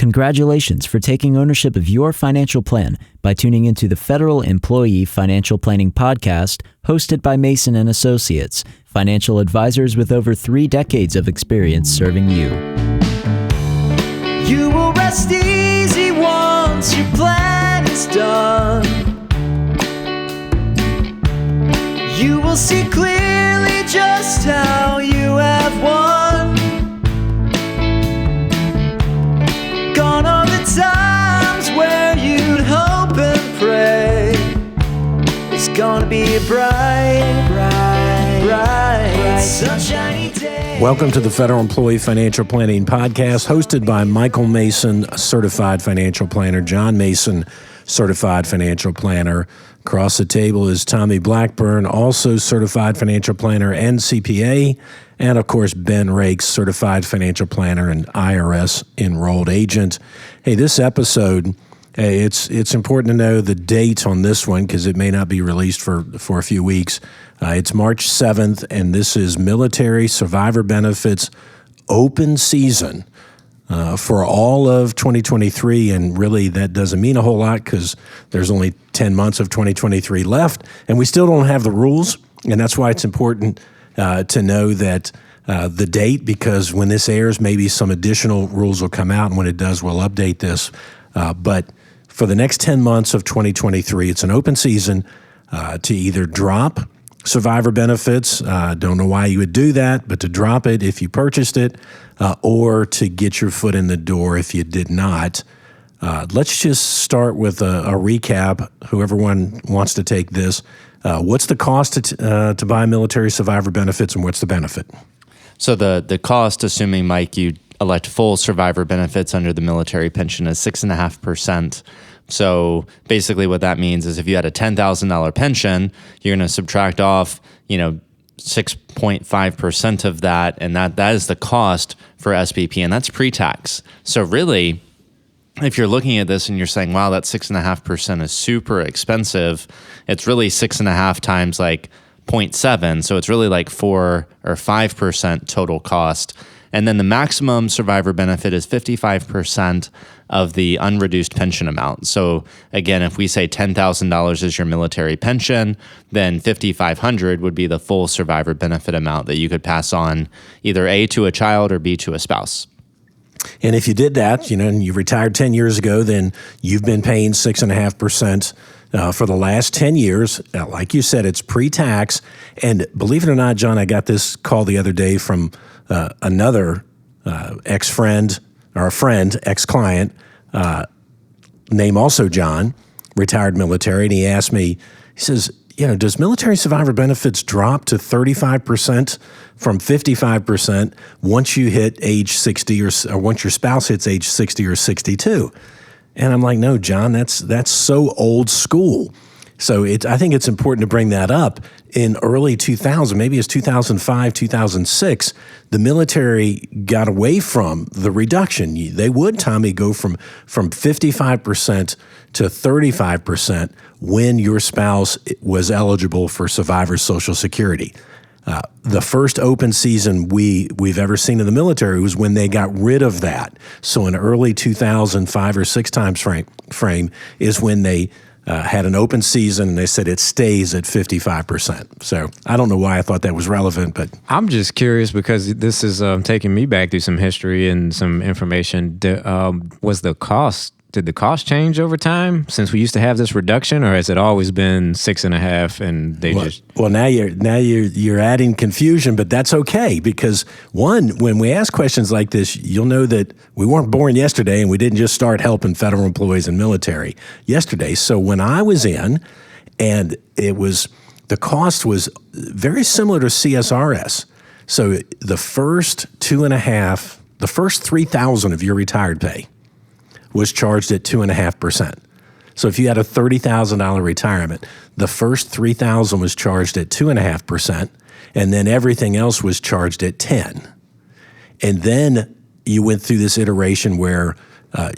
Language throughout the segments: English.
Congratulations for taking ownership of your financial plan by tuning into the Federal Employee Financial Planning Podcast, hosted by Mason & Associates, financial advisors with over 3 decades of experience serving you. You will rest easy once your plan is done. You will see clearly just how you have won. Gone are the times where you'd hope and pray. It's gonna be a bright, sunshiny day. Welcome to the Federal Employee Financial Planning Podcast, hosted by Michael Mason, Certified Financial Planner, John Mason, Certified Financial Planner. Across the table is Tommy Blackburn, also Certified Financial Planner and CPA, and of course Ben Rakes, Certified Financial Planner and IRS Enrolled Agent. Hey, this episode, it's important to know the date on this one because it may not be released for a few weeks. It's March 7th, and this is Military Survivor Benefits Open Season for all of 2023, and really that doesn't mean a whole lot because there's only 10 months of 2023 left, and we still don't have the rules, and that's why it's important to know that the date, because when this airs, maybe some additional rules will come out, and when it does, we'll update this. But for the next 10 months of 2023, it's an open season to either drop survivor benefits, don't know why you would do that, but to drop it if you purchased it, or to get your foot in the door if you did not. Let's just start with a recap. Whoever wants to take this. What's the cost to buy military survivor benefits, and what's the benefit? So the cost, assuming, Mike, you elect full survivor benefits under the military pension, is 6.5%. So basically what that means is if you had a $10,000 pension, you're going to subtract off, 6.5% of that, and that is the cost for SBP, and that's pre-tax. So really, if you're looking at this and you're saying, wow, that 6.5% is super expensive, it's really 6.5 times like 0.7. So it's really like 4 or 5% total cost. And then the maximum survivor benefit is 55% of the unreduced pension amount. So again, if we say $10,000 is your military pension, then $5,500 would be the full survivor benefit amount that you could pass on either A, to a child, or B, to a spouse. And if you did that, and you retired 10 years ago, then you've been paying 6.5% for the last 10 years. Like you said, it's pre-tax. And believe it or not, John, I got this call the other day from another ex-friend, or a friend, ex-client, name also John, retired military, and he asked me, he says, does military survivor benefits drop to 35% from 55% once you hit age 60 or once your spouse hits age 60 or 62? And I'm like, no, John, that's so old school. So I think it's important to bring that up. In early 2000, maybe it's 2005, 2006, the military got away from the reduction. They would, Tommy, go from 55% to 35% when your spouse was eligible for survivor Social Security. The first open season we've ever seen in the military was when they got rid of that. So in early 2005 or 6 times frame is when they had an open season, and they said it stays at 55%. So I don't know why I thought that was relevant, but I'm just curious because this is taking me back through some history and some information. Did the cost change over time since we used to have this reduction, or has it always been 6.5 and they just? Well, now you're adding confusion, but that's okay because when we ask questions like this, you'll know that we weren't born yesterday and we didn't just start helping federal employees and military yesterday. So when I was in, and the cost was very similar to CSRS. So the first $3,000 of your retired pay was charged at 2.5%. So if you had a $30,000 retirement, the first $3,000 was charged at 2.5%, and then everything else was charged at 10%. And then you went through this iteration where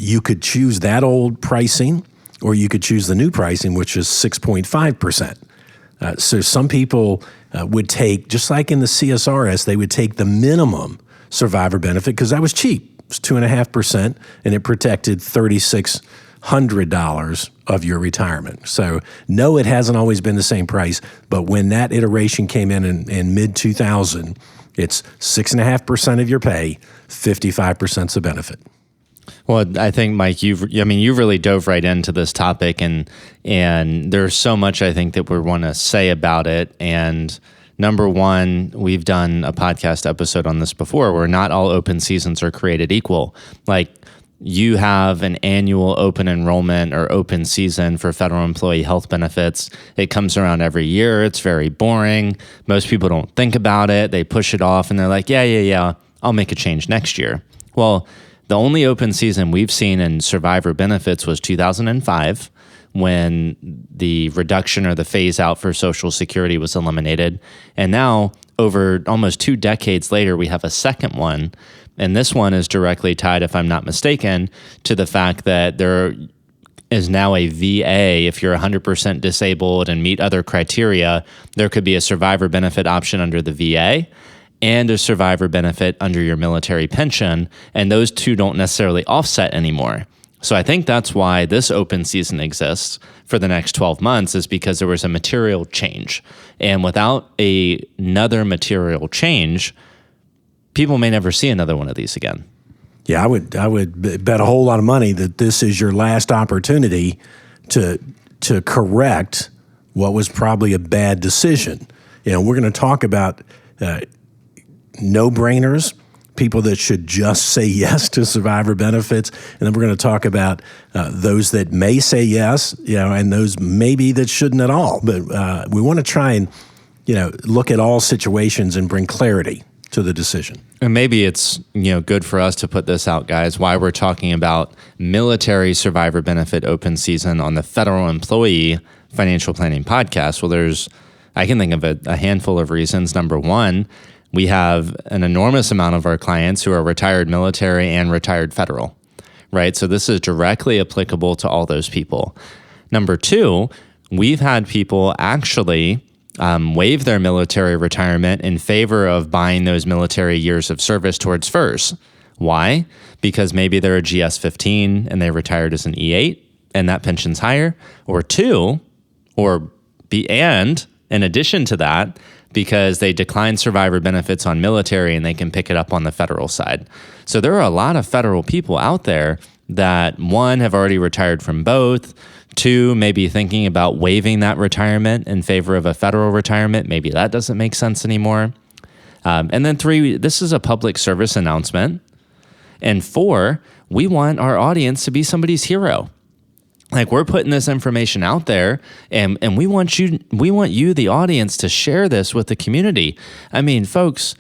you could choose that old pricing, or you could choose the new pricing, which is 6.5%. So some people would take, just like in the CSRS, they would take the minimum survivor benefit because that was cheap. was 2.5%, and it protected $3,600 of your retirement. So no, it hasn't always been the same price, but when that iteration came in mid-2000, it's 6.5% of your pay, 55% is the benefit. Well, I think, Mike, you really dove right into this topic, and there's so much I think that we want to say about it. And number one, we've done a podcast episode on this before, where not all open seasons are created equal. Like, you have an annual open enrollment or open season for federal employee health benefits. It comes around every year. It's very boring. Most people don't think about it. They push it off and they're like, yeah, I'll make a change next year. Well, the only open season we've seen in survivor benefits was 2005, when the reduction or the phase out for Social Security was eliminated. And now, over almost 2 decades later, we have a second one. And this one is directly tied, if I'm not mistaken, to the fact that there is now a VA. If you're 100% disabled and meet other criteria, there could be a survivor benefit option under the VA and a survivor benefit under your military pension. And those two don't necessarily offset anymore. So I think that's why this open season exists for the next 12 months, is because there was a material change. And without another material change, people may never see another one of these again. Yeah, I would bet a whole lot of money that this is your last opportunity to correct what was probably a bad decision. You know, we're going to talk about no-brainers, people that should just say yes to survivor benefits, and then we're going to talk about those that may say yes, and those maybe that shouldn't at all. But we want to try and look at all situations and bring clarity to the decision. And maybe it's good for us to put this out, guys, why we're talking about military survivor benefit open season on the Federal Employee Financial Planning Podcast. Well, I can think of a handful of reasons. Number one, we have an enormous amount of our clients who are retired military and retired federal, right? So this is directly applicable to all those people. Number two, we've had people actually waive their military retirement in favor of buying those military years of service towards FERS. Why? Because maybe they're a GS-15 and they retired as an E8 and that pension's higher. And in addition to that, because they decline survivor benefits on military and they can pick it up on the federal side. So there are a lot of federal people out there that, one, have already retired from both, two, maybe thinking about waiving that retirement in favor of a federal retirement. Maybe that doesn't make sense anymore. And then three, this is a public service announcement. And four, we want our audience to be somebody's hero. Like, we're putting this information out there, and we want you, the audience, to share this with the community. I mean, folks,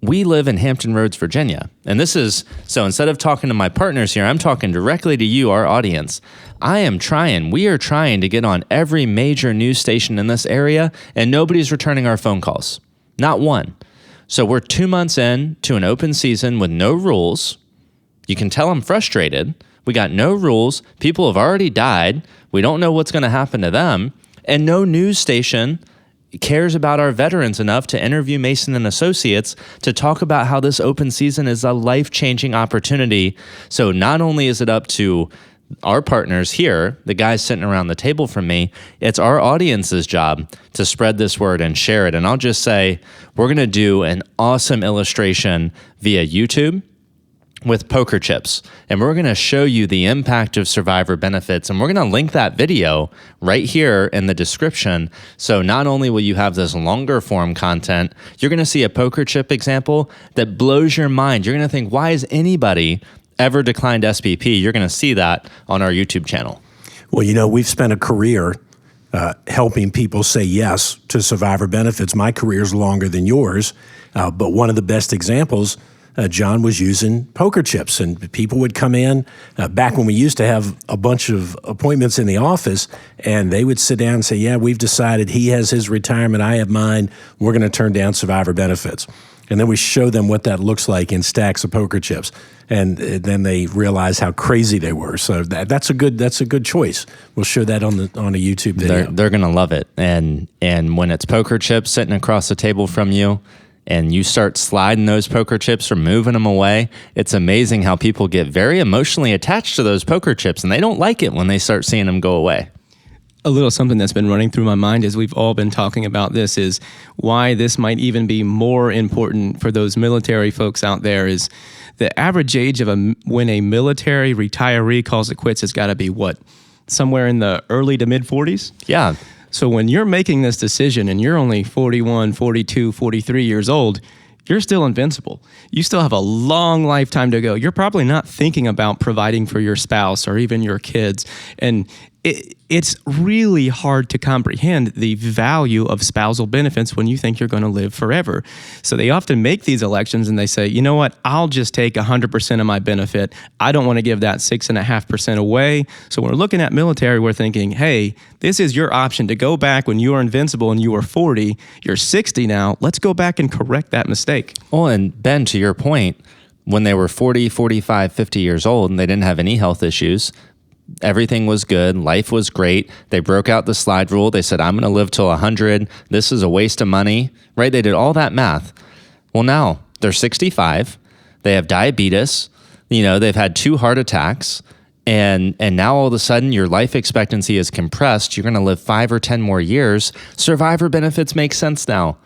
we live in Hampton Roads, Virginia. And so instead of talking to my partners here, I'm talking directly to you, our audience. We are trying to get on every major news station in this area, and nobody's returning our phone calls. Not one. So we're 2 months in to an open season with no rules. You can tell I'm frustrated. We got no rules. People have already died. We don't know what's going to happen to them. And no news station cares about our veterans enough to interview Mason and Associates to talk about how this open season is a life-changing opportunity. So not only is it up to our partners here, the guys sitting around the table from me, it's our audience's job to spread this word and share it. And I'll just say, we're going to do an awesome illustration via YouTube with poker chips. And we're going to show you the impact of survivor benefits. And we're going to link that video right here in the description. So not only will you have this longer form content, you're going to see a poker chip example that blows your mind. You're going to think, why has anybody ever declined SPP? You're going to see that on our YouTube channel. Well, we've spent a career helping people say yes to survivor benefits. My career is longer than yours. But one of the best examples, John was using poker chips, and people would come in back when we used to have a bunch of appointments in the office, and they would sit down and say, yeah, we've decided he has his retirement, I have mine, we're going to turn down survivor benefits. And then we show them what that looks like in stacks of poker chips, and then they realize how crazy they were. So that's a good choice. We'll show that on a YouTube video. They're going to love it. And when it's poker chips sitting across the table from you, and you start sliding those poker chips or moving them away, it's amazing how people get very emotionally attached to those poker chips, and they don't like it when they start seeing them go away. A little something that's been running through my mind as we've all been talking about this is why this might even be more important for those military folks out there is the average age of when a military retiree calls it quits has got to be what? Somewhere in the early to mid 40s? Yeah. So when you're making this decision and you're only 41, 42, 43 years old, you're still invincible. You still have a long lifetime to go. You're probably not thinking about providing for your spouse or even your kids. And it's really hard to comprehend the value of spousal benefits when you think you're going to live forever. So they often make these elections and they say, you know what, I'll just take 100% of my benefit. I don't want to give that 6.5% away. So when we're looking at military, we're thinking, hey, this is your option to go back when you were invincible and you were 40. You're 60 now. Let's go back and correct that mistake. Well, and Ben, to your point, when they were 40, 45, 50 years old and they didn't have any health issues, everything was good. Life was great. They broke out the slide rule. They said, I'm going to live till 100. This is a waste of money, right? They did all that math. Well, now they're 65. They have diabetes. They've had 2 heart attacks. And now all of a sudden your life expectancy is compressed. You're going to live 5 or 10 more years. Survivor benefits make sense now,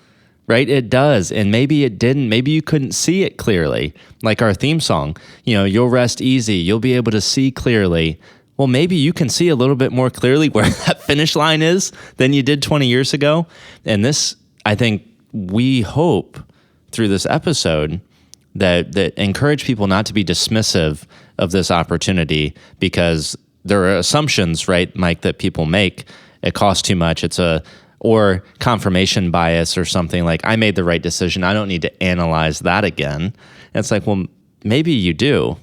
right? It does. And maybe it didn't. Maybe you couldn't see it clearly. Like our theme song, you'll rest easy. You'll be able to see clearly. Well, maybe you can see a little bit more clearly where that finish line is than you did 20 years ago. And this, I think we hope through this episode that encourage people not to be dismissive of this opportunity, because there are assumptions, right, Mike, that people make. It costs too much. Or confirmation bias or something like, I made the right decision. I don't need to analyze that again. And it's like, well, maybe you do.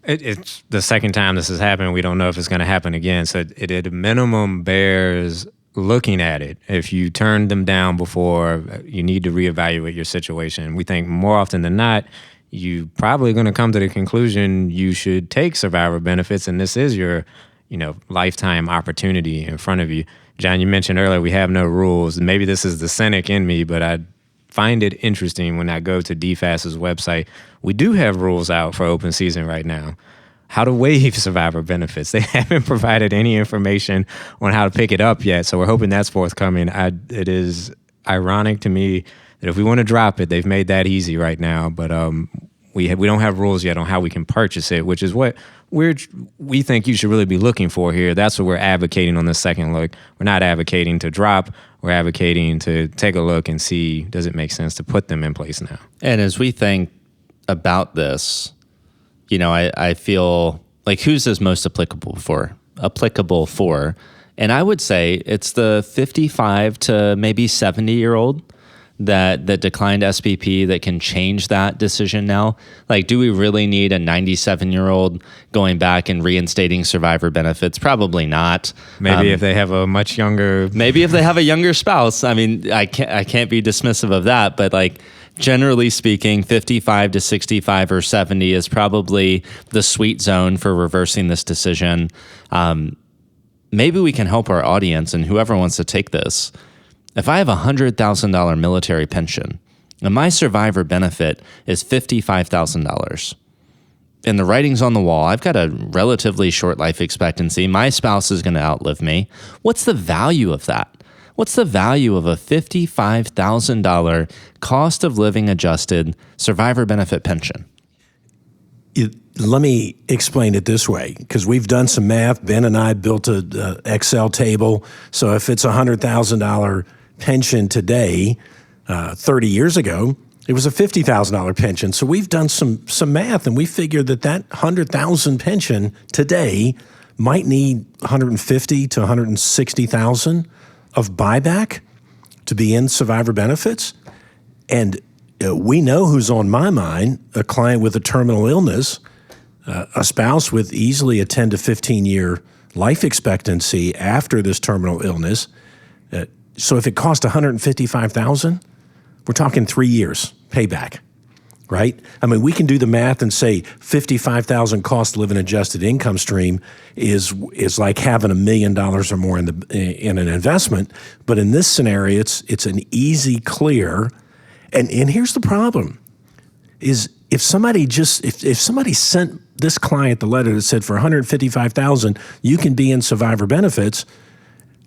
It's the second time this has happened. We don't know if it's going to happen again. So it at a minimum bears looking at it. If you turned them down before, you need to reevaluate your situation. We think more often than not, you probably going to come to the conclusion you should take survivor benefits, and this is your, lifetime opportunity in front of you. John, you mentioned earlier we have no rules. Maybe this is the cynic in me, but I find it interesting when I go to DFAS's website. We do have rules out for open season right now. How to waive survivor benefits. They haven't provided any information on how to pick it up yet, so we're hoping that's forthcoming. It is ironic to me that if we want to drop it, they've made that easy right now, but we don't have rules yet on how we can purchase it, which is what we think you should really be looking for here. That's what we're advocating on the second look. We're not advocating to drop. We're advocating to take a look and see, does it make sense to put them in place now? And as we think about this, I feel like who's this most applicable for? And I would say it's the 55 to maybe 70-year-old that declined SPP that can change that decision now. Like, do we really need a 97-year-old going back and reinstating survivor benefits? Probably not. Maybe if they have a much younger... Maybe if they have a younger spouse. I mean, I can't be dismissive of that, but like, generally speaking, 55 to 65 or 70 is probably the sweet zone for reversing this decision. Maybe we can help our audience and whoever wants to take this. If I have a $100,000 military pension and my survivor benefit is $55,000, and the writing's on the wall, I've got a relatively short life expectancy, my spouse is going to outlive me, what's the value of that? What's the value of a $55,000 cost of living adjusted survivor benefit pension? Let me explain it this way, because we've done some math. Ben and I built a Excel table. So if it's a $100,000 pension today, 30 years ago, it was a $50,000 pension. So we've done some math, and we figured that $100,000 pension today might need $150,000 to $160,000 of buyback to be in survivor benefits. And we know who's on my mind: a client with a terminal illness, a spouse with easily a 10 to 15 year life expectancy after this terminal illness. So if it cost $155,000, we're talking 3 years payback, right? I mean, we can do the math and say $55,000 cost of living adjusted income stream is like having $1 million or more in an investment. But in this scenario, it's an easy, clear, And here's the problem is if somebody sent this client the letter that said for $155,000 you can be in survivor benefits,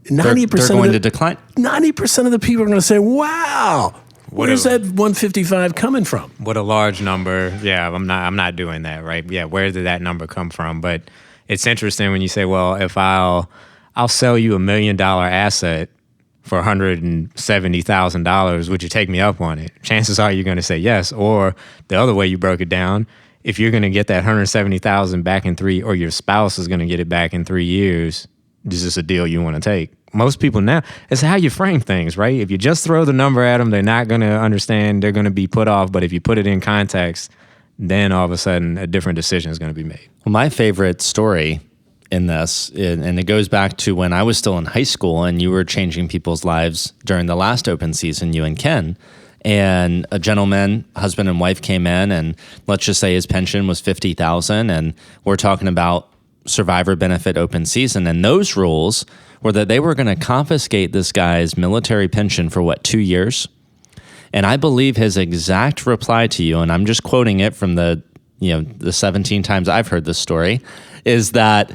90% they're going to decline. 90% of the people are going to say, "Wow, where's that 155 coming from?" What a large number. Yeah, I'm not doing that, right? Yeah, where did that number come from? But it's interesting when you say, well, if I'll sell you $1 million asset for $170,000, would you take me up on it? Chances are you're going to say yes. Or the other way you broke it down, if you're going to get that $170,000 back in 3, or your spouse is going to get it back in 3 years, is this a deal you want to take? Most people now, it's how you frame things, right? If you just throw the number at them, they're not going to understand. They're going to be put off. But if you put it in context, then all of a sudden a different decision is going to be made. Well, my favorite story in this, and it goes back to when I was still in high school and you were changing people's lives during the last open season, you and Ken, and a gentleman, husband and wife, came in, and let's just say his pension was $50,000, and we're talking about survivor benefit open season, and those rules were that they were going to confiscate this guy's military pension for 2 years. And I believe his exact reply to you, and I'm just quoting it from the 17 times I've heard this story, is that,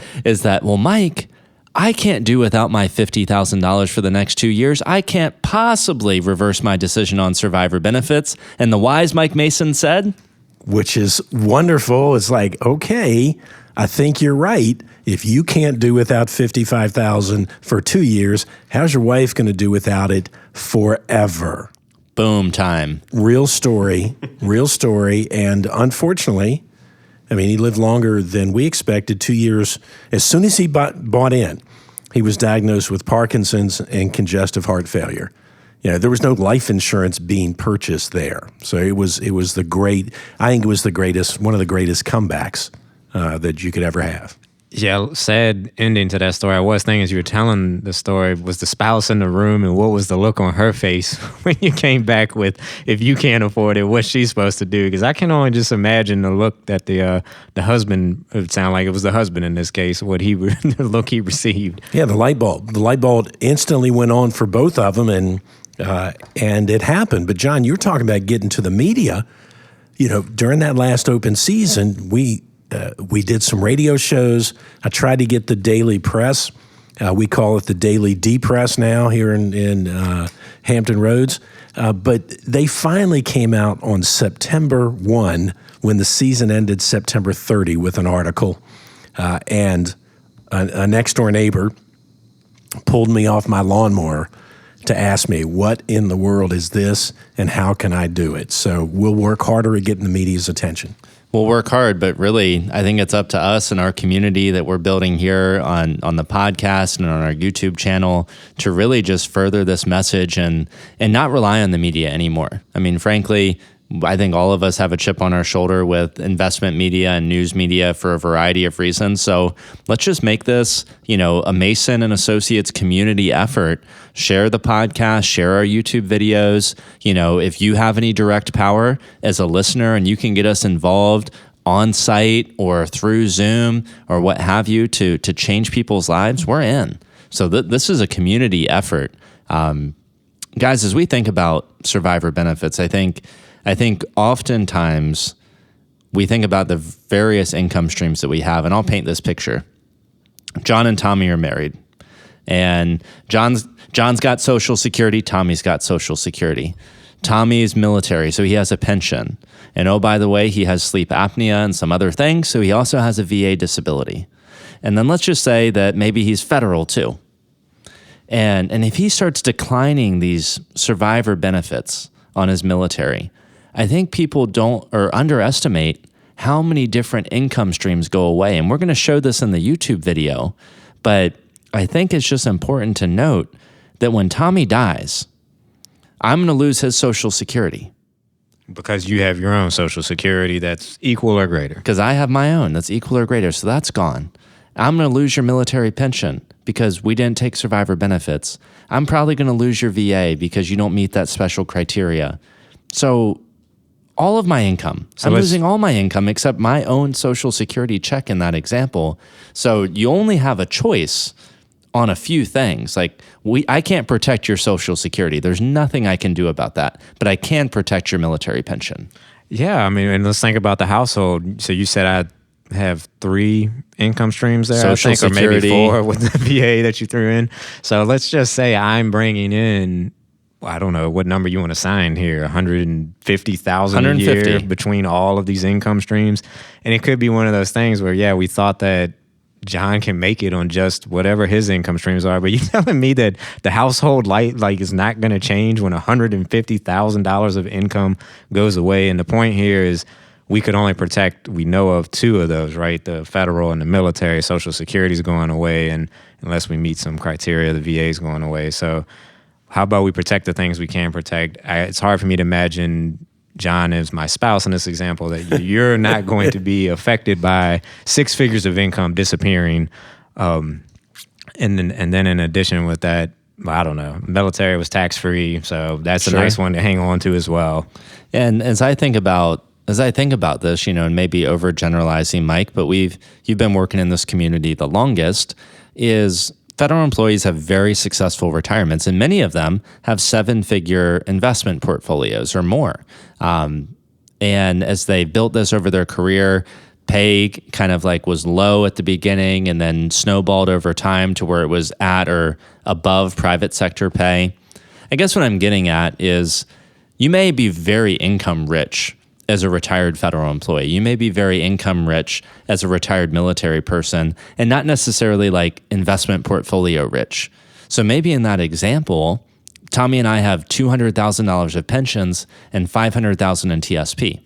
well, Mike, I can't do without my $50,000 for the next 2 years. I can't possibly reverse my decision on survivor benefits. And the wise Mike Mason said, which is wonderful. It's like, okay, I think you're right. If you can't do without $55,000 for 2 years, how's your wife going to do without it forever? Boom time. Real story. And unfortunately, I mean, he lived longer than we expected, 2 years. As soon as he bought in, he was diagnosed with Parkinson's and congestive heart failure. There was no life insurance being purchased there. So it was one of the greatest comebacks that you could ever have. Yeah, sad ending to that story. I was thinking as you were telling the story, was the spouse in the room, and what was the look on her face when you came back with, if you can't afford it, what's she supposed to do? Because I can only just imagine the look that the husband, it would sound like it was the husband in this case, the look he received. Yeah, the light bulb instantly went on for both of them, and it happened. But John, you're talking about getting to the media. During that last open season, we did some radio shows. I tried to get the daily press. We call it the Daily D-Press now here in Hampton Roads. But they finally came out on September 1 when the season ended September 30 with an article. And a next-door neighbor pulled me off my lawnmower to ask me, what in the world is this and how can I do it? So we'll work harder at getting the media's attention. We'll work hard, but really, I think it's up to us and our community that we're building here on the podcast and on our YouTube channel to really just further this message and not rely on the media anymore. I mean, frankly, I think all of us have a chip on our shoulder with investment media and news media for a variety of reasons. So let's just make this, a Mason and Associates community effort. Share the podcast, share our YouTube videos. If you have any direct power as a listener and you can get us involved on site or through Zoom or what have you to change people's lives, we're in. So this is a community effort. Guys, as we think about survivor benefits, I think oftentimes we think about the various income streams that we have, and I'll paint this picture. John and Tommy are married, and John's got Social Security, Tommy's got Social Security. Tommy's military, so he has a pension. And oh, by the way, he has sleep apnea and some other things, so he also has a VA disability. And then let's just say that maybe he's federal too. And if he starts declining these survivor benefits on his military, I think people underestimate how many different income streams go away. And we're going to show this in the YouTube video, but I think it's just important to note that when Tommy dies, I'm going to lose his Social Security. Because you have your own Social Security that's equal or greater. Because I have my own that's equal or greater, so that's gone. I'm going to lose your military pension because we didn't take survivor benefits. I'm probably going to lose your VA because you don't meet that special criteria. So all of my income. I'm losing all my income except my own Social Security check in that example. So you only have a choice on a few things. Like I can't protect your Social Security. There's nothing I can do about that, but I can protect your military pension. Yeah, I mean, and let's think about the household. So you said I have 3 income streams there, Social I think, Security. or maybe 4 with the VA that you threw in. So let's just say I'm bringing in, I don't know what number you want to sign here, 150,000 a year between all of these income streams. And it could be one of those things where, yeah, we thought that John can make it on just whatever his income streams are, but you telling me that the household is not going to change when $150,000 of income goes away? And the point here is we could only protect, we know of 2 of those, right? The federal and the military. Social Security is going away, and unless we meet some criteria, the VA is going away. So how about we protect the things we can protect? It's hard for me to imagine John is my spouse in this example, that you're not going to be affected by 6 figures of income disappearing. And then in addition with that, I don't know, military was tax-free. So that's a nice one to hang on to as well. And as I think about this, and maybe overgeneralizing, Mike, but you've been working in this community the longest, is federal employees have very successful retirements, and many of them have 7-figure investment portfolios or more. And as they built this over their career, pay kind of was low at the beginning and then snowballed over time to where it was at or above private sector pay. I guess what I'm getting at is you may be very income rich as a retired federal employee. You may be very income rich as a retired military person and not necessarily investment portfolio rich. So maybe in that example, Tommy and I have $200,000 of pensions and $500,000 in TSP.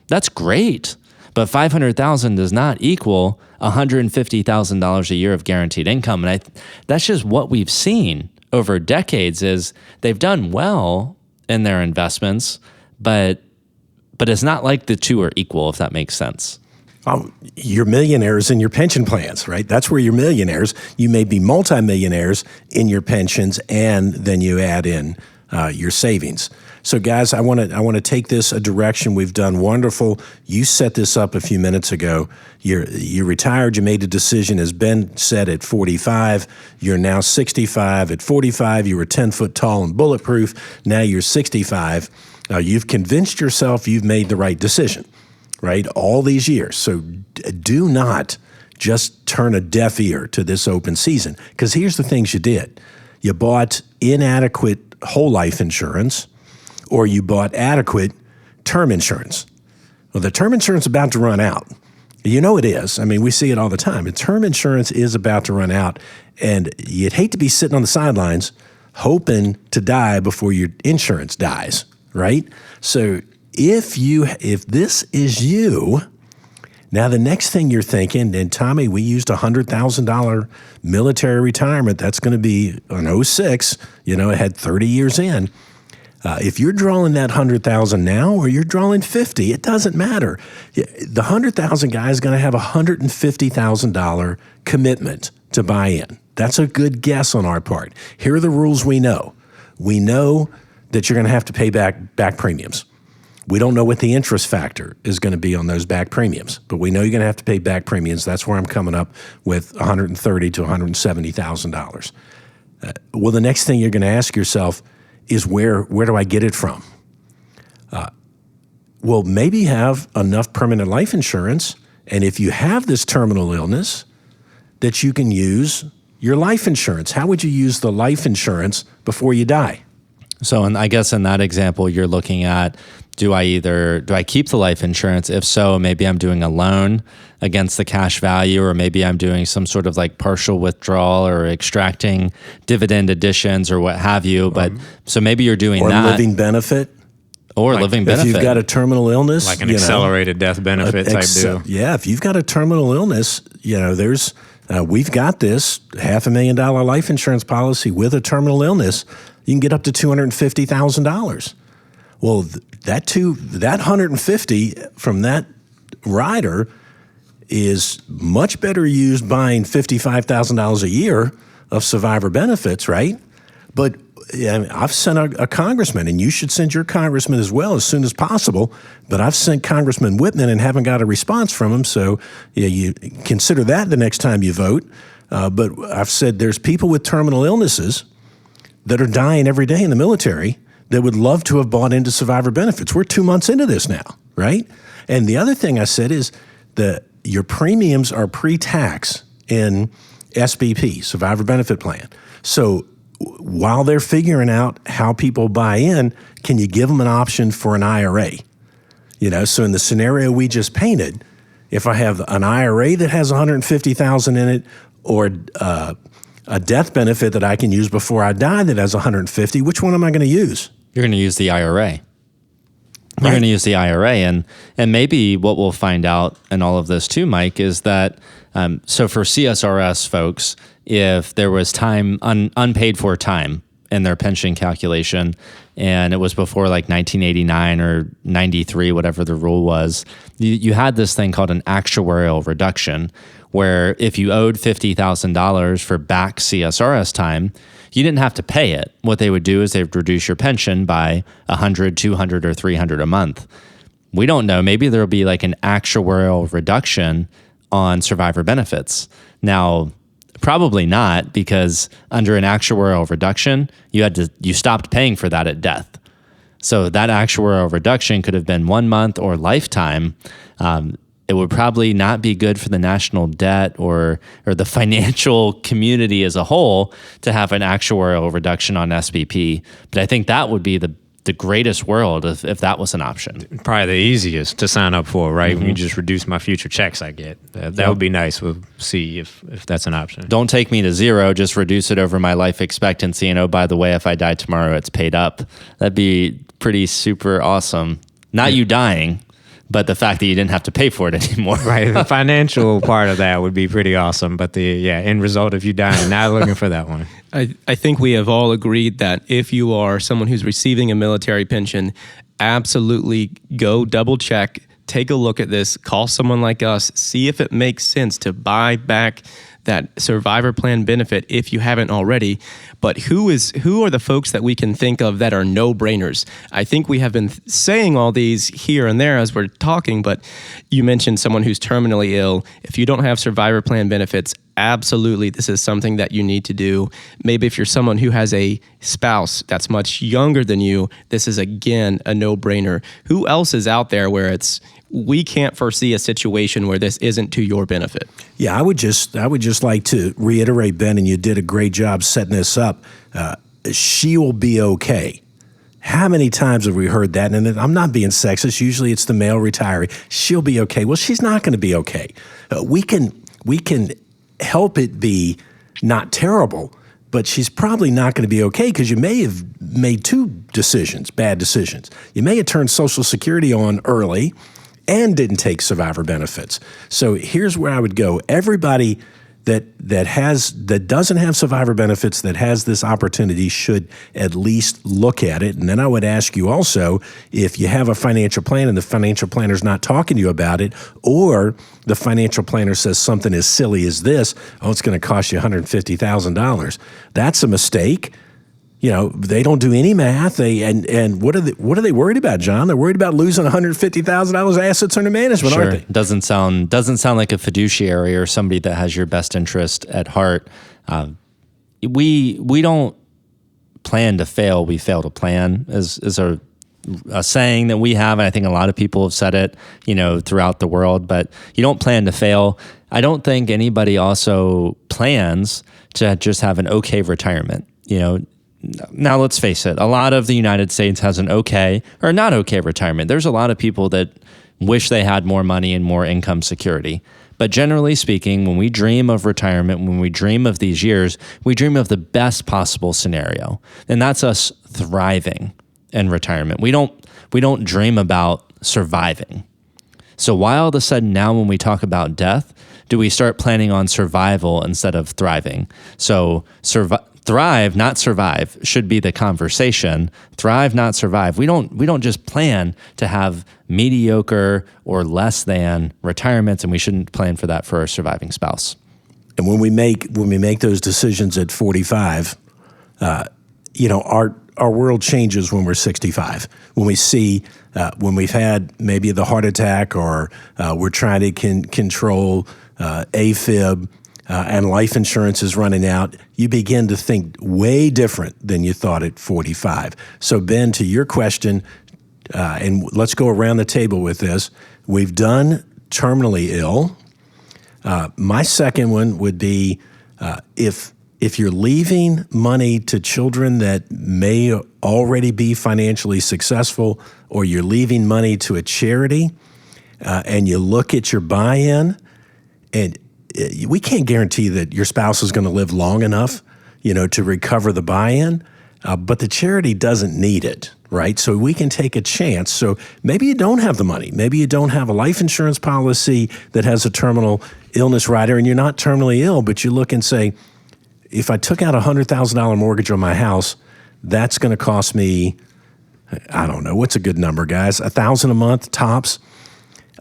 That's great, but $500,000 does not equal $150,000 a year of guaranteed income. And that's just what we've seen over decades is they've done well in their investments, but it's not like the 2 are equal, if that makes sense. You're millionaires in your pension plans, right? That's where you're millionaires. You may be multimillionaires in your pensions, and then you add in your savings. So, guys, I want to take this a direction. We've done wonderful. You set this up a few minutes ago. You retired. You made a decision, as Ben said, at 45. You're now 65. At 45, you were 10 foot tall and bulletproof. Now you're 65. You've convinced yourself you've made the right decision, right? All these years. So do not just turn a deaf ear to this open season, because here's the things you did. You bought inadequate whole life insurance, or you bought adequate term insurance. Well, the term insurance is about to run out. You know it is. I mean, we see it all the time. The term insurance is about to run out, and you'd hate to be sitting on the sidelines hoping to die before your insurance dies. Right? So if this is you, now the next thing you're thinking, and Tommy, we used $100,000 military retirement. That's going to be an 06, it had 30 years in. If you're drawing that $100,000 now or you're drawing 50, it doesn't matter. The $100,000 guy is going to have a $150,000 commitment to buy in. That's a good guess on our part. Here are the rules we know. We know that you're going to have to pay back premiums. We don't know what the interest factor is going to be on those back premiums, but we know you're going to have to pay back premiums. That's where I'm coming up with $130,000 to $170,000. Well, the next thing you're going to ask yourself is where do I get it from? Well, maybe have enough permanent life insurance, and if you have this terminal illness, that you can use your life insurance. How would you use the life insurance before you die? So, and I guess in that example, you're looking at, do I keep the life insurance? If so, maybe I'm doing a loan against the cash value, or maybe I'm doing some sort of partial withdrawal or extracting dividend additions or what have you. But so maybe you're doing that. Or living benefit. Or living benefit. If you've got a terminal illness. Like an accelerated death benefit type deal. Yeah, if you've got a terminal illness, there's we've got this $500,000 life insurance policy with a terminal illness. You can get up to $250,000. Well, that $150 from that rider is much better used buying $55,000 a year of survivor benefits, right? But I've sent a congressman, and you should send your congressman as well as soon as possible. But I've sent Congressman Whitman and haven't got a response from him. So you consider that the next time you vote. But I've said there's people with terminal illnesses that are dying every day in the military that would love to have bought into survivor benefits. We're 2 months into this now, right? And the other thing I said is that your premiums are pre-tax in SBP, Survivor Benefit Plan. So while they're figuring out how people buy in, can you give them an option for an IRA? So in the scenario we just painted, if I have an IRA that has $150,000 in it, or a death benefit that I can use before I die that has $150,000, which one am I going to use? You're going to use the IRA. Right. You're going to use the IRA. And maybe what we'll find out in all of this too, Mike, is that, so for CSRS folks, if there was time, unpaid for time in their pension calculation, and it was before like 1989 or 93, whatever the rule was, you had this thing called an actuarial reduction, where if you owed $50,000 for back CSRS time, you didn't have to pay it. What they would do is they would reduce your pension by $100, $200, or $300 a month. We don't know. Maybe there'll be like an actuarial reduction on survivor benefits. Now, probably not, because under an actuarial reduction, you stopped paying for that at death. So that actuarial reduction could have been 1 month or lifetime. It would probably not be good for the national debt or the financial community as a whole to have an actuarial reduction on SBP. But I think that would be the greatest world if that was an option. Probably the easiest to sign up for, right? When you just reduce my future checks I get. That would be nice. We'll see if that's an option. Don't take me to zero, just reduce it over my life expectancy. And oh, by the way, if I die tomorrow, it's paid up. That'd be pretty super awesome. Not you dying, but the fact that you didn't have to pay for it anymore. Right. The financial part of that would be pretty awesome. But the end result of you dying, not looking for that one. I think we have all agreed that if you are someone who's receiving a military pension, absolutely go double check, take a look at this, call someone like us, see if it makes sense to buy back that survivor plan benefit if you haven't already. But who are the folks that we can think of that are no-brainers? I think we have been saying all these here and there as we're talking, but you mentioned someone who's terminally ill. If you don't have survivor plan benefits, absolutely, this is something that you need to do. Maybe if you're someone who has a spouse that's much younger than you, this is, again, a no-brainer. Who else is out there where we can't foresee a situation where this isn't to your benefit? Yeah, I would just like to reiterate, Ben, and you did a great job setting this up. She will be okay. How many times have we heard that? And I'm not being sexist. Usually it's the male retiree. She'll be okay. Well, she's not going to be okay. We can help it be not terrible, but she's probably not going to be okay because you may have made two bad decisions. You may have turned Social Security on early and didn't take survivor benefits. So here's where I would go. Everybody that doesn't have survivor benefits that has this opportunity should at least look at it. And then I would ask you also, if you have a financial plan and the financial planner's not talking to you about it, or the financial planner says something as silly as this, it's going to cost you $150,000. That's a mistake. They don't do any math. And what are they worried about, John? They're worried about losing $150,000 assets under management, Sure. aren't they? Doesn't sound like a fiduciary or somebody that has your best interest at heart. We don't plan to fail. We fail to plan is a saying that we have, and I think a lot of people have said it, throughout the world. But you don't plan to fail. I don't think anybody also plans to just have an okay retirement. Now, let's face it, a lot of the United States has an okay or not okay retirement. There's a lot of people that wish they had more money and more income security. But generally speaking, when we dream of retirement, when we dream of these years, we dream of the best possible scenario. And that's us thriving in retirement. We don't dream about surviving. So why all of a sudden now when we talk about death, do we start planning on survival instead of thriving? So thrive, not survive, should be the conversation. Thrive, not survive. We don't just plan to have mediocre or less than retirements, and we shouldn't plan for that for our surviving spouse. And when we make those decisions at 45, our world changes when we're 65. When we see when we've had maybe the heart attack, or we're trying to control AFib. and life insurance is running out, you begin to think way different than you thought at 45. So, Ben, to your question, and let's go around the table with this. We've done terminally ill. My second one would be if you're leaving money to children that may already be financially successful, or you're leaving money to a charity, and you look at your buy-in, and we can't guarantee that your spouse is going to live long enough, to recover the buy-in, but the charity doesn't need it, right? So we can take a chance. So maybe you don't have the money. Maybe you don't have a life insurance policy that has a terminal illness rider, and you're not terminally ill, but you look and say, if I took out a $100,000 mortgage on my house, that's going to cost me, I don't know, what's a good number, guys? $1,000 a month tops.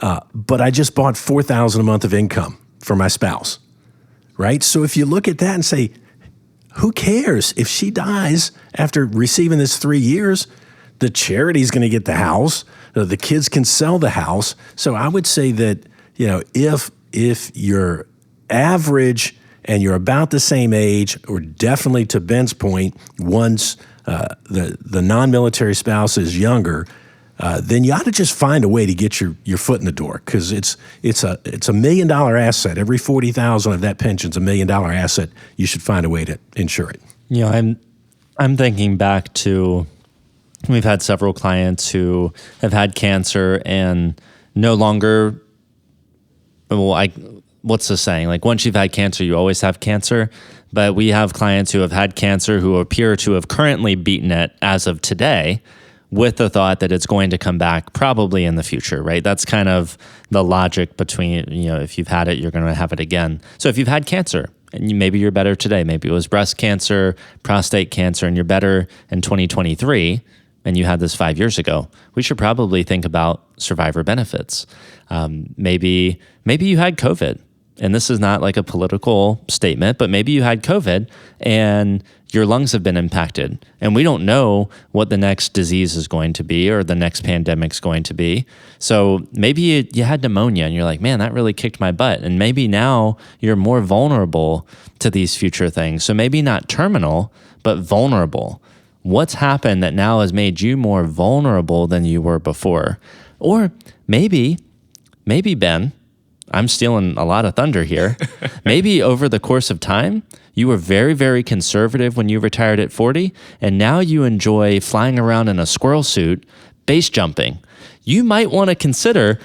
But I just bought $4,000 a month of income for my spouse, right? So if you look at that and say, who cares if she dies after receiving this 3 years? The charity's going to get the house. The kids can sell the house. So I would say that, if you're average and you're about the same age, or definitely to Ben's point, once the non-military spouse is younger, then you ought to just find a way to get your foot in the door, because it's a $1 million asset. Every $40,000 of that pension's $1 million asset. You should find a way to insure it. I'm thinking back to, we've had several clients who have had cancer and no longer. What's the saying? Like, once you've had cancer, you always have cancer. But we have clients who have had cancer who appear to have currently beaten it as of today, with the thought that it's going to come back probably in the future, right? That's kind of the logic between, if you've had it, you're going to have it again. So if you've had cancer and maybe you're better today, maybe it was breast cancer, prostate cancer, and you're better in 2023, and you had this 5 years ago, we should probably think about survivor benefits. Maybe you had COVID, and this is not like a political statement, but maybe you had COVID and your lungs have been impacted, and we don't know what the next disease is going to be or the next pandemic's going to be. So maybe you had pneumonia and you're like, man, that really kicked my butt. And maybe now you're more vulnerable to these future things. So maybe not terminal, but vulnerable. What's happened that now has made you more vulnerable than you were before? Or maybe Ben, I'm stealing a lot of thunder here. Maybe over the course of time, you were very, very conservative when you retired at 40, and now you enjoy flying around in a squirrel suit, base jumping. You might want to consider,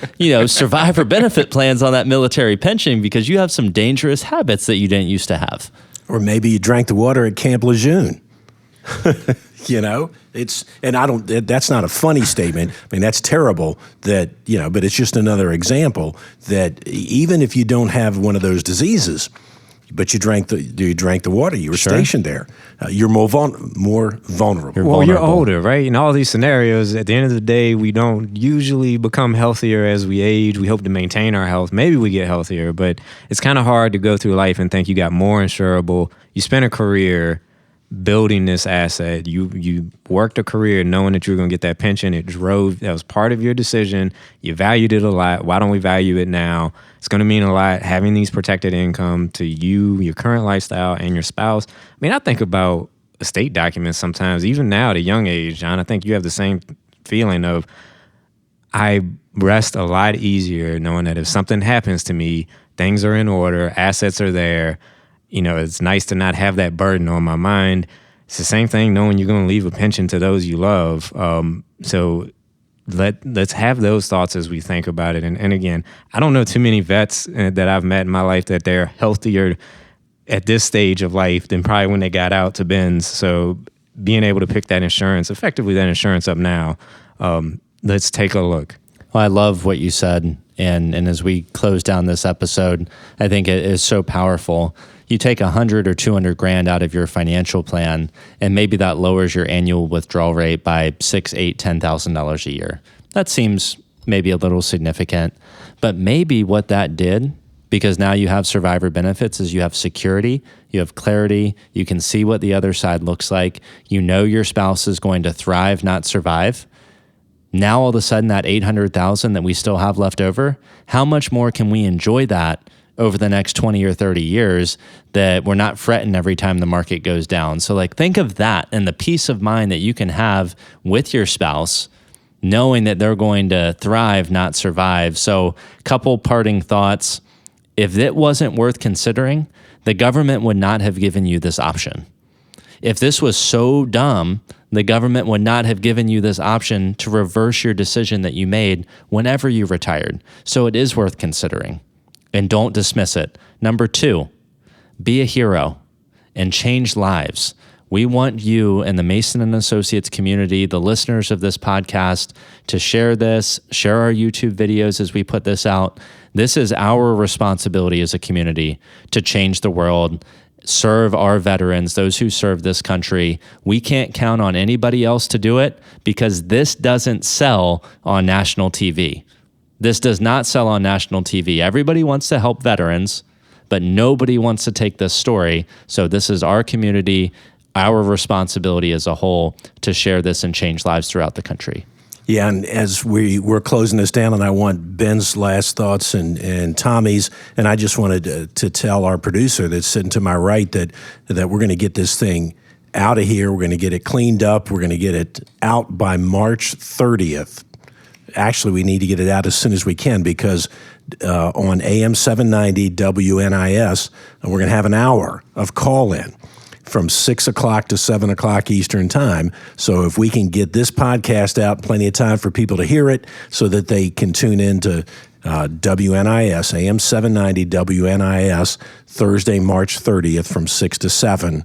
survivor benefit plans on that military pension, because you have some dangerous habits that you didn't used to have. Or maybe you drank the water at Camp Lejeune. That's not a funny statement. I mean, that's terrible but it's just another example that even if you don't have one of those diseases, but you drank the water, you were stationed there, you're more vulnerable. You're older, right? In all these scenarios, at the end of the day, we don't usually become healthier as we age. We hope to maintain our health. Maybe we get healthier, but it's kind of hard to go through life and think you got more insurable. You spent a career building this asset. You worked a career knowing that you were going to get that pension. That was part of your decision. You valued it a lot. Why don't we value it now? It's going to mean a lot having these protected income to you, your current lifestyle, and your spouse. I mean, I think about estate documents sometimes, even now at a young age, John. I think you have the same feeling of, I rest a lot easier knowing that if something happens to me, things are in order, assets are there. It's nice to not have that burden on my mind. It's the same thing knowing you're going to leave a pension to those you love. So let's have those thoughts as we think about it. And again, I don't know too many vets that I've met in my life that they're healthier at this stage of life than probably when they got out to Ben's. So being able to pick that insurance up now, let's take a look. Well, I love what you said. And as we close down this episode, I think it is so powerful. You take $100 or $200 grand out of your financial plan, and maybe that lowers your annual withdrawal rate by $6,000, $8,000, $10,000 a year. That seems maybe a little significant, but maybe what that did, because now you have survivor benefits, is you have security, you have clarity, you can see what the other side looks like, you know your spouse is going to thrive, not survive. Now all of a sudden that $800,000 that we still have left over, how much more can we enjoy that over the next 20 or 30 years, that we're not fretting every time the market goes down. So like, think of that and the peace of mind that you can have with your spouse, knowing that they're going to thrive, not survive. So couple parting thoughts. If it wasn't worth considering, the government would not have given you this option. If this was so dumb, the government would not have given you this option to reverse your decision that you made whenever you retired. So it is worth considering, and don't dismiss it. Number 2, be a hero and change lives. We want you and the Mason and Associates community, the listeners of this podcast, to share this, share our YouTube videos as we put this out. This is our responsibility as a community to change the world, serve our veterans, those who serve this country. We can't count on anybody else to do it because this doesn't sell on national TV. This does not sell on national TV. Everybody wants to help veterans, but nobody wants to take this story. So this is our community, our responsibility as a whole to share this and change lives throughout the country. Yeah, and as we're closing this down, and I want Ben's last thoughts and Tommy's, and I just wanted to tell our producer that's sitting to my right that we're going to get this thing out of here. We're going to get it cleaned up. We're going to get it out by March 30th. Actually, we need to get it out as soon as we can because on AM 790 WNIS, we're going to have an hour of call-in from 6 o'clock to 7 o'clock Eastern time. So if we can get this podcast out, plenty of time for people to hear it so that they can tune into WNIS, AM 790 WNIS, Thursday, March 30th from 6 to 7.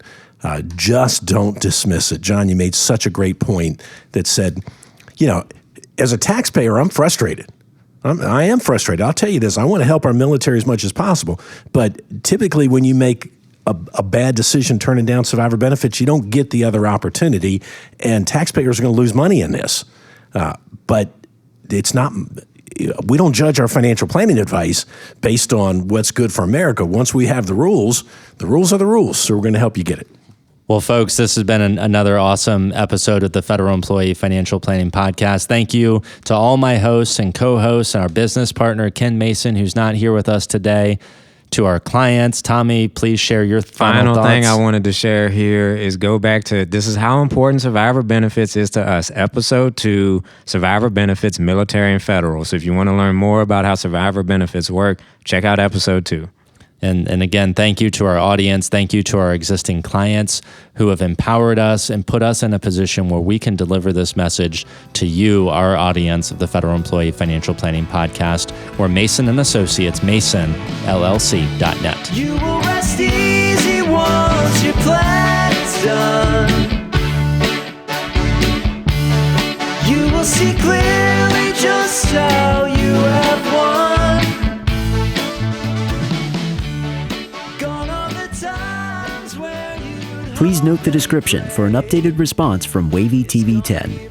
Just don't dismiss it. John, you made such a great point that said, you know, as a taxpayer, I'm frustrated. I am frustrated. I'll tell you this. I want to help our military as much as possible. But typically when you make a bad decision turning down survivor benefits, you don't get the other opportunity, and taxpayers are going to lose money in this. But it's not, we don't judge our financial planning advice based on what's good for America. Once we have the rules are the rules, so we're going to help you get it. Well, folks, this has been another awesome episode of the Federal Employee Financial Planning Podcast. Thank you to all my hosts and co-hosts and our business partner, Ken Mason, who's not here with us today. To our clients, Tommy, please share your final thoughts. Thing I wanted to share here is go back to, this is how important survivor benefits is to us. Episode 2, survivor benefits, military and federal. So if you want to learn more about how survivor benefits work, check out episode 2. And again, thank you to our audience. Thank you to our existing clients who have empowered us and put us in a position where we can deliver this message to you, our audience of the Federal Employee Financial Planning Podcast. We're Mason and Associates, masonllc.net. You will rest easy once your plan is done. You will see clearly just how you have won. Please note the description for an updated response from Wavy TV 10.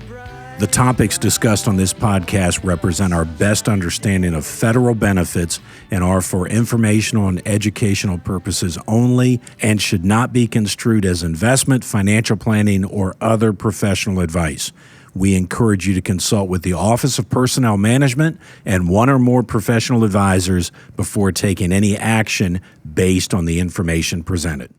The topics discussed on this podcast represent our best understanding of federal benefits and are for informational and educational purposes only and should not be construed as investment, financial planning, or other professional advice. We encourage you to consult with the Office of Personnel Management and one or more professional advisors before taking any action based on the information presented.